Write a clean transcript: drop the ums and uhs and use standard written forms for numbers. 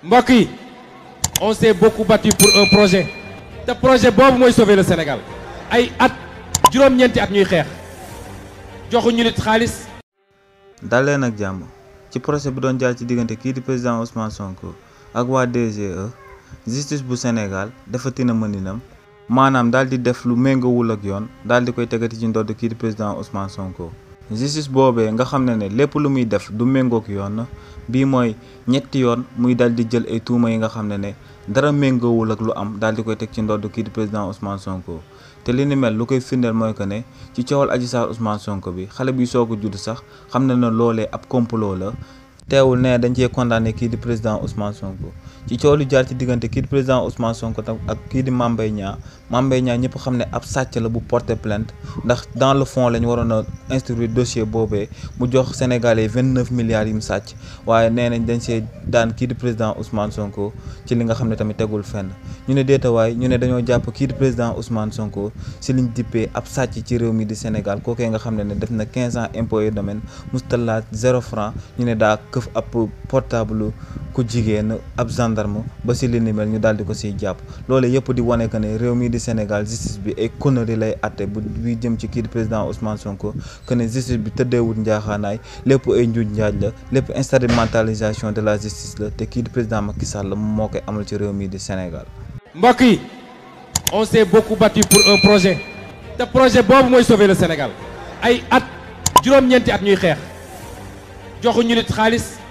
mbokk yi on s'est beaucoup battu pour un projet te projet boobu mooy sauver le Sénégal ay at juróom-ñeenti at ñuy xeex joxuñu nit xaalis. dal leen ak jàmm ci procès bi doon jaar ci diggante kii di président Ousmane Sonko ak waa DGE justice bu Sénégal defati na mëninam maanaam daal di def lu méngoowul ak yoon daal di koy tegati ci ndodd kii di président Ousmane Sonko. justice boobee nga xam ne lépp lu muy def du méngook yoon bii mooy ñetti yoon muy daal di jël ay tuuma yi nga xam ne dara méngoowul ak lu am daal di koy teg ci ndodd kii di président Ousmane Sonko. te li ni mel lu koy firndeel mooy que ne ci coowal Adji Sarr Ousmane Sonko bi xale bi soog a judd sax xam na ne loolee ab complot la teewul ne dañ cee condamné kii di président Ousmane Sonko ci coow lu jaar ci diggante kii di président Ousmane Sonko ak kii di Mame Mbaye Niang ñëpp xam ne ab sàcc la bu porter plainte ndax dans le fond lañ waroon a instruire dossier boobee mu jox Sénégalais 29 milliards yi mu sàcc waaye nee nañ dañ see daan kii di président Ousmane Sonko ci li nga xam ne tamit tegul fenn ñu ne déetawaay ñu ne dañoo jàpp kii di président Ousmane Sonko si liñ dippee ab sàcc ci réew mi di Sénégal kookee nga xam ne def na 15 ans impôt et domaine mustalaat 0 franc ñu ne daa këf ab portable ku jigéen ab gendarme ba si li ni mel ñu daal di ko siy jàpp loolu yëpp di wane que ne réew mi di Sénégal justice bi ay conneries lay atte bu jëm ci kii di président Ousmane Sonko que ne justice bi tëddeewut njaaxaanaay lépp ay njuuj njaaj la lépp instrumentalisation de la justice la te kii di président Macky Sall la moo koy amal ci réew mi di Sénégal. mbokk yi on s'est beaucoup battu pour un projet te projet boobu mooy sauver le Sénégal ay at juróom-ñeenti at ñuy xeex joxuñu nit xaalis